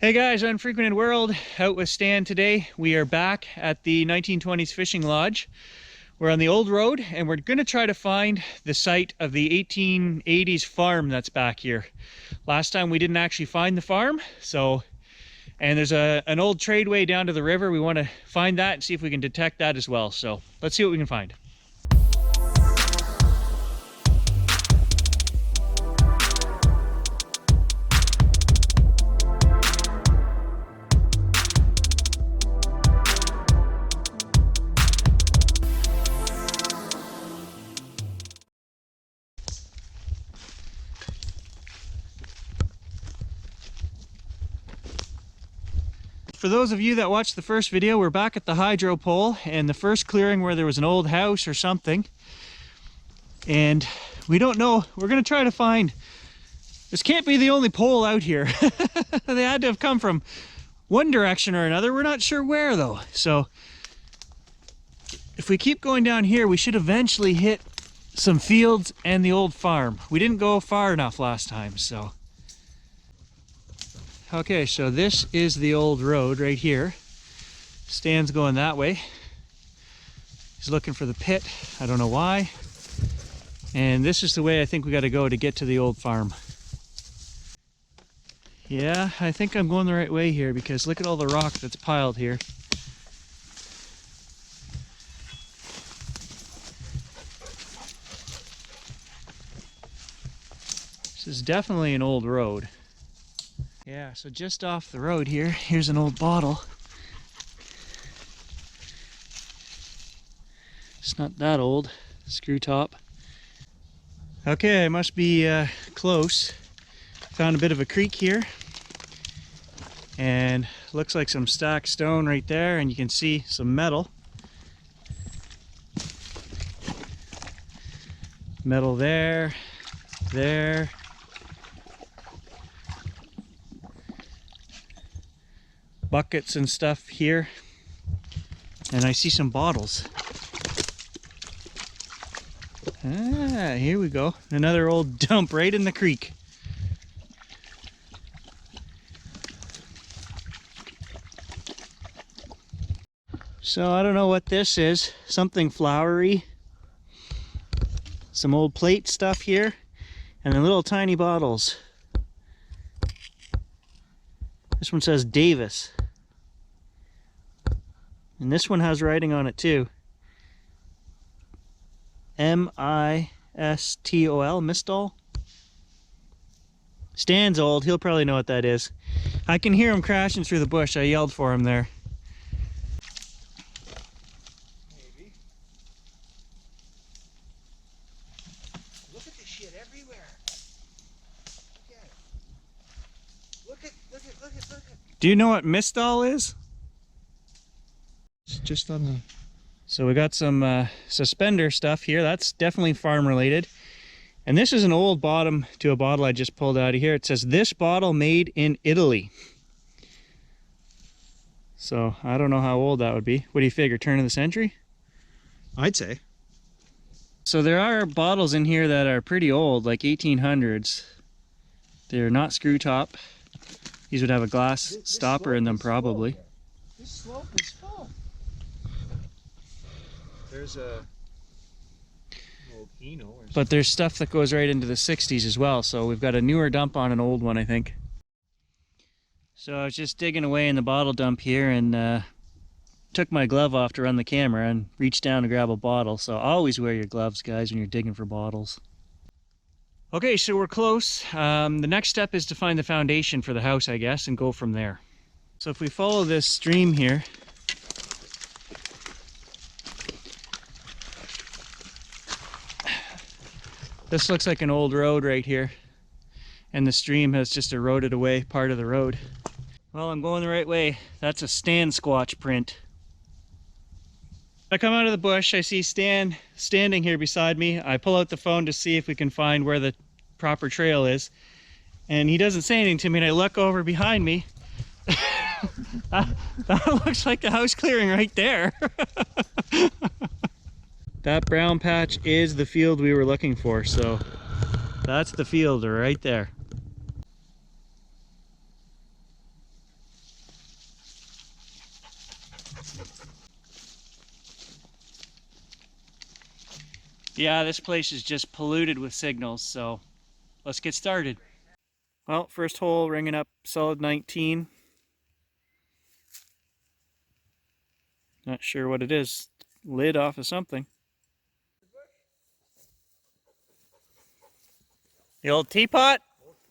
Hey guys, Unfrequented World, out with Stan today. We are back at the 1920s fishing lodge. We're on the old road and we're going to try to find the site of the 1880s farm that's back here. Last time we didn't actually find the farm, and there's an old tradeway down to the river. We want to find that and see if we can detect that as well. So let's see what we can find. For those of you that watched the first video, we're back at the hydro pole and the first clearing where there was an old house or something. And we don't know, we're gonna try to find, this can't be the only pole out here. They had to have come from one direction or another. We're not sure where though. So if we keep going down here, we should eventually hit some fields and the old farm. We didn't go far enough last time, so. Okay, so this is the old road right here. Stan's going that way. He's looking for the pit. I don't know why. And this is the way I think we got to go to get to the old farm. Yeah, I think I'm going the right way here because look at all the rock that's piled here. This is definitely an old road. Yeah, so just off the road here, here's an old bottle. It's not that old, screw top. Okay, I must be close. Found a bit of a creek here. And looks like some stacked stone right there, and you can see some metal. Metal there, there. Buckets and stuff here, and I see some bottles. Ah, here we go. Another old dump right in the creek. So I don't know what this is. Something flowery. Some old plate stuff here, and the little tiny bottles. This one says Davis. And this one has writing on it too. M-I-S-T-O-L, Mistol. Stan's old, he'll probably know what that is. I can hear him crashing through the bush. I yelled for him there. Maybe. Look at this shit everywhere. Look at it. Look at. Do you know what Mistol is? It's just on the... So we got some suspender stuff here. That's definitely farm related. And this is an old bottom to a bottle I just pulled out of here. It says, "This bottle made in Italy." So I don't know how old that would be. What do you figure, turn of the century? I'd say. So there are bottles in here that are pretty old, like 1800s. They're not screw top. These would have a glass stopper in them probably. This slope is full. There's a old Eno or something. But there's stuff that goes right into the 60s as well, so we've got a newer dump on an old one, I think. So I was just digging away in the bottle dump here and took my glove off to run the camera and reached down to grab a bottle. So always wear your gloves, guys, when you're digging for bottles. Okay, so we're close. The next step is to find the foundation for the house, I guess, and go from there. So if we follow this stream here, this looks like an old road right here, and the stream has just eroded away part of the road. Well, I'm going the right way. That's a Stan Squatch print. I come out of the bush, I see Stan standing here beside me. I pull out the phone to see if we can find where the proper trail is, and he doesn't say anything to me, and I look over behind me. That looks like the house clearing right there. That brown patch is the field we were looking for, so that's the field right there. Yeah, this place is just polluted with signals, so let's get started. Well, first hole ringing up solid 19. Not sure what it is. Lid off of something. The old teapot?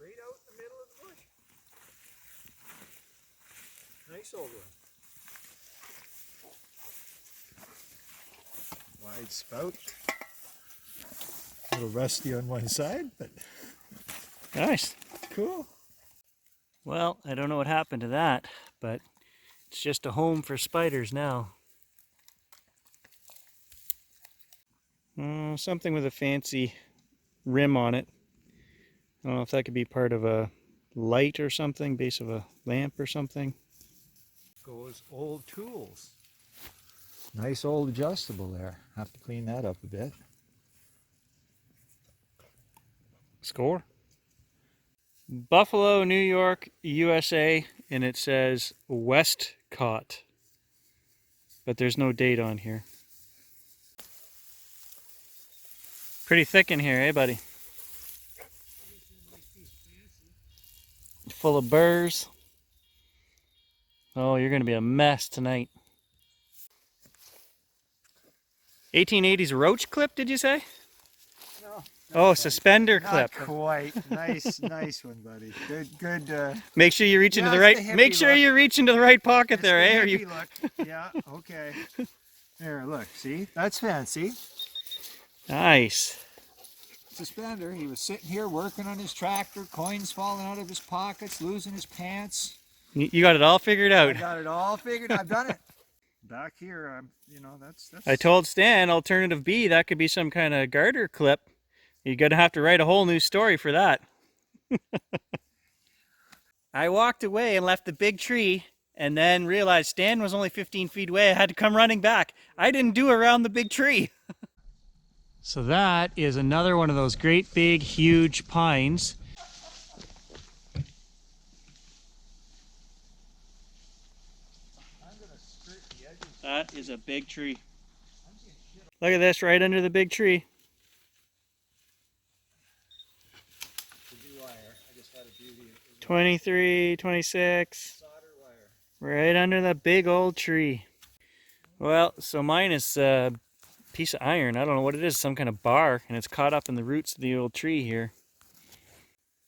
Right out in the middle of the bush. Nice old one. Wide spout. A little rusty on one side, but Nice. cool. Well, I don't know what happened to that, but it's just a home for spiders now. Something with a fancy rim on it. I don't know if that could be part of a light or something, base of a lamp or something. Goes old tools. Nice old adjustable there. Have to clean that up a bit. Score. Buffalo, New York, USA, and it says Westcott. But there's no date on here. Pretty thick in here, eh, buddy? Full of burrs. Oh, you're going to be a mess tonight. 1880s roach clip, did you say? No. Oh, suspender Not clip. quite. Nice one, buddy. Good. Make sure you reach into the That's right. the Make hippie sure look. you reach into the right pocket That's there, the eh? Are hippie you? look. Yeah. Okay. There. Look. See? That's fancy. Nice. Suspender. He was sitting here working on his tractor. Coins falling out of his pockets. Losing his pants. You got it all figured I out. got it all figured. I've done it. Back here, that's. I told Stan, alternative B, that could be some kind of garter clip. You're gonna have to write a whole new story for that. I walked away and left the big tree and then realized Stan was only 15 feet away. I had to come running back. I didn't do around the big tree. So that is another one of those great big huge pines. That is a big tree. Look at this right under the big tree. 23, 26. Right under the big old tree. Well, so mine is a piece of iron. I don't know what it is, some kind of bar, and it's caught up in the roots of the old tree here.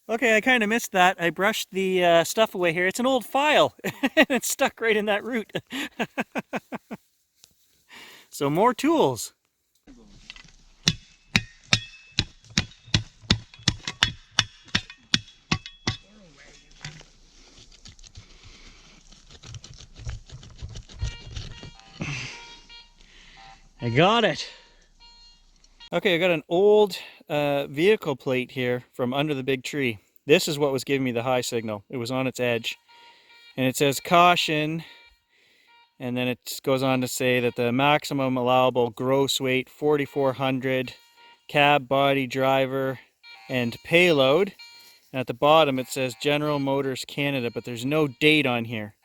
Okay, I kind of missed that. I brushed the stuff away here. It's an old file, and it's stuck right in that root. So more tools. I got it. Okay, I got an old vehicle plate here from under the big tree. This is what was giving me the high signal. It was on its edge. And it says caution. And then it goes on to say that the maximum allowable gross weight 4,400, cab, body, driver, and payload. And at the bottom it says General Motors Canada, but there's no date on here.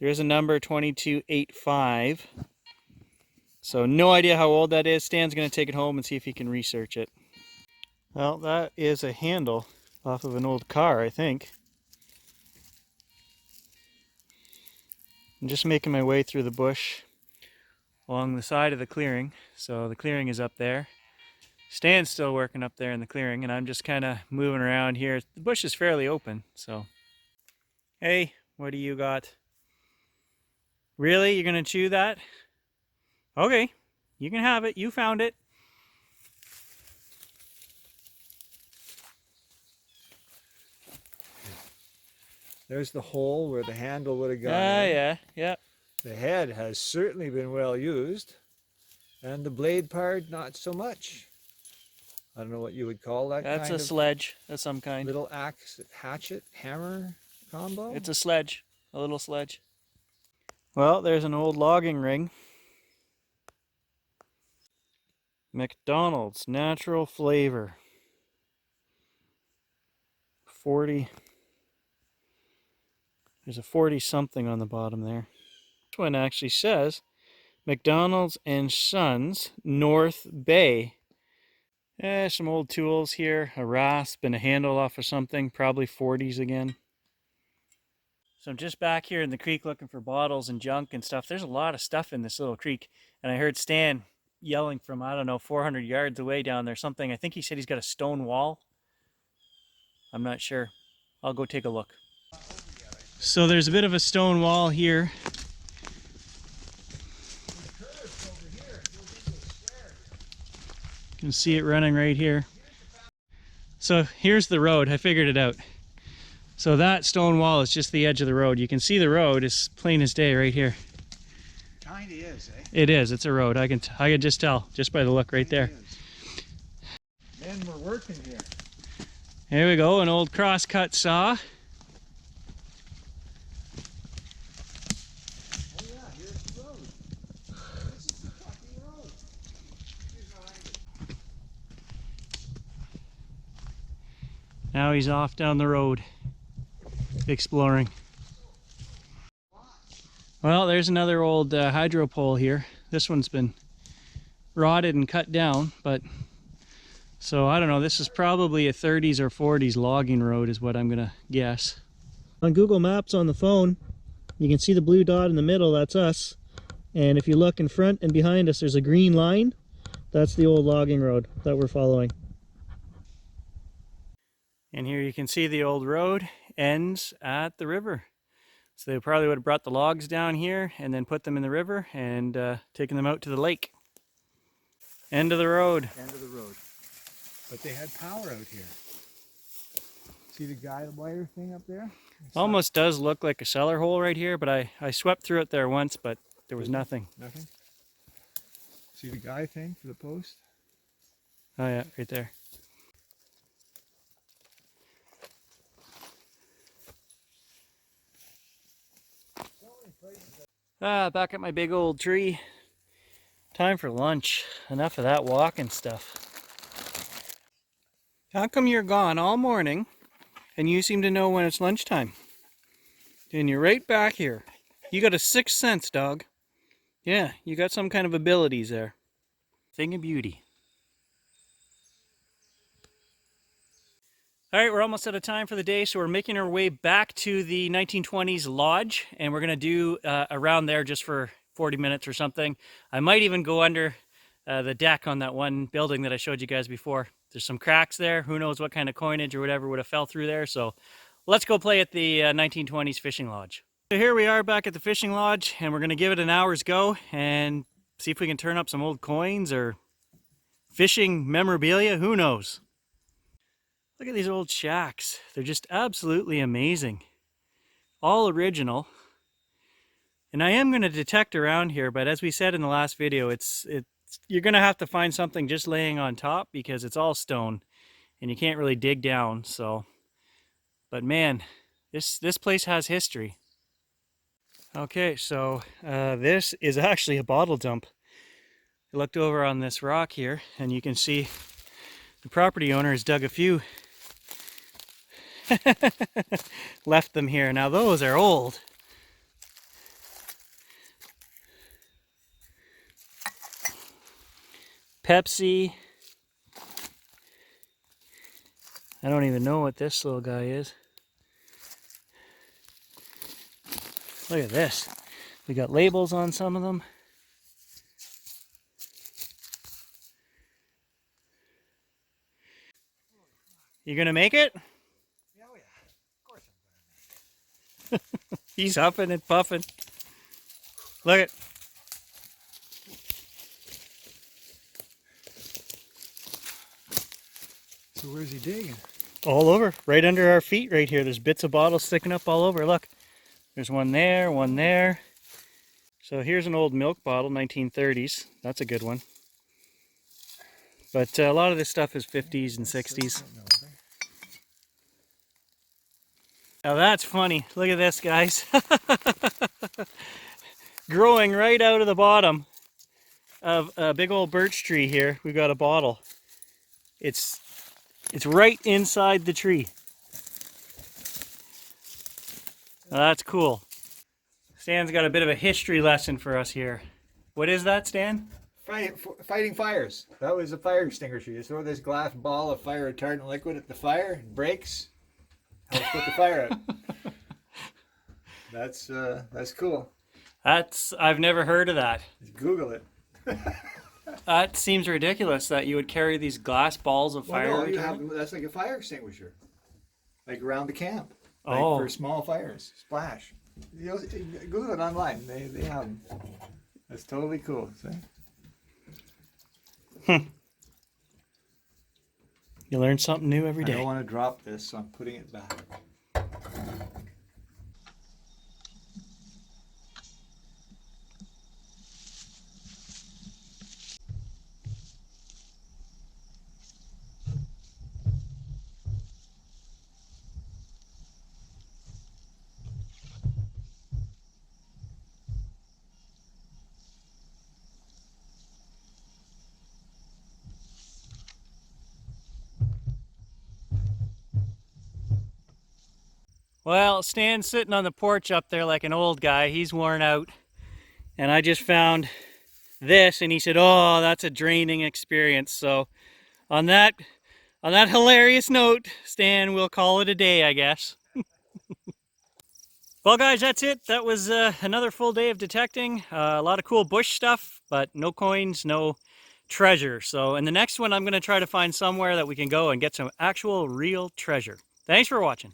There is a number 2285. So no idea how old that is. Stan's going to take it home and see if he can research it. Well, that is a handle off of an old car, I think. I'm just making my way through the bush along the side of the clearing. So the clearing is up there. Stan's still working up there in the clearing, and I'm just kind of moving around here. The bush is fairly open, so. Hey, what do you got? Really? You're going to chew that? Okay, you can have it. You found it. There's the hole where the handle would have gone. Yeah. The head has certainly been well used, and the blade part not so much. I don't know what you would call that. That's kind a of sledge of some kind. little axe, hatchet, hammer combo. It's a sledge, a little sledge. Well, there's an old logging ring. McDonald's Natural Flavor. 40. There's a 40 something on the bottom there. This one actually says McDonald's and Sons, North Bay. Some old tools here, a rasp and a handle off of something, probably 40s again. So I'm just back here in the creek looking for bottles and junk and stuff. There's a lot of stuff in this little creek. And I heard Stan yelling from, I don't know, 400 yards away down there something. I think he said he's got a stone wall. I'm not sure. I'll go take a look. So there's a bit of a stone wall here. You can see it running right here. So here's the road. I figured it out. So that stone wall is just the edge of the road. You can see the road is plain as day right here. Kinda is, eh? It is. It's a road. I can just tell just by the look right there. Men were working here. Here we go, an old crosscut saw. Oh yeah, here's the road. This is the fucking road. Here's behind it. Now he's off down the road, exploring. Well, there's another old hydro pole here. This one's been rotted and cut down, but so I don't know, this is probably a 30s or 40s logging road is what I'm gonna guess. On Google Maps on the phone, you can see the blue dot in the middle, that's us. And if you look in front and behind us, there's a green line. That's the old logging road that we're following. And here you can see the old road ends at the river. So they probably would have brought the logs down here and then put them in the river and taken them out to the lake. End of the road. End of the road. But they had power out here. See the guide wire thing up there? Almost does look like a cellar hole right here, but I swept through it there once, but there was nothing. Nothing? See the guy thing for the post? Oh yeah, right there. Back at my big old tree. Time for lunch. Enough of that walking stuff. How come you're gone all morning and you seem to know when it's lunchtime? And you're right back here. You got a sixth sense, dog. Yeah, you got some kind of abilities there. Thing of beauty. All right, we're almost out of time for the day, so we're making our way back to the 1920s lodge, and we're going to do around there just for 40 minutes or something. I might even go under the deck on that one building that I showed you guys before. There's some cracks there. Who knows what kind of coinage or whatever would have fell through there. So let's go play at the 1920s fishing lodge. So here we are back at the fishing lodge, and we're going to give it an hour's go and see if we can turn up some old coins or fishing memorabilia. Who knows? Look at these old shacks. They're just absolutely amazing. All original. And I am going to detect around here, but as we said in the last video, you're going to have to find something just laying on top because it's all stone and you can't really dig down. So, but man, this place has history. Okay, so this is actually a bottle dump. I looked over on this rock here and you can see the property owner has dug a few. Left them here. Now those are old. Pepsi. I don't even know what this little guy is. Look at this. We got labels on some of them. You gonna make it? Yeah, oh yeah. Of course I'm gonna make it. He's huffing and puffing. Look at. So where's he digging? All over, right under our feet right here. There's bits of bottles sticking up all over. Look, there's one there, one there. So here's an old milk bottle, 1930s. That's a good one. But a lot of this stuff is 50s and 60s. Now that's funny. Look at this, guys. Growing right out of the bottom of a big old birch tree here, we've got a bottle. It's right inside the tree. Now that's cool. Stan's got a bit of a history lesson for us here. What is that, Stan? fighting fires. That was a fire extinguisher. You throw this glass ball of fire retardant liquid at the fire, it breaks, helps put the fire out. That's cool. I've never heard of that. Just Google it. That seems ridiculous that you would carry these glass balls of fire. Well, no, that's like a fire extinguisher, like around the camp, like Oh. for small fires. Splash. Google it online. They have them. That's totally cool. See? You learn something new every I day. don't want to drop this, so I'm putting it back. Well, Stan's sitting on the porch up there like an old guy. He's worn out. And I just found this and he said, "Oh, that's a draining experience." So on that hilarious note, Stan, we'll call it a day, I guess. Well, guys, that's it. That was another full day of detecting. A lot of cool bush stuff, but no coins, no treasure. So in the next one, I'm going to try to find somewhere that we can go and get some actual real treasure. Thanks for watching.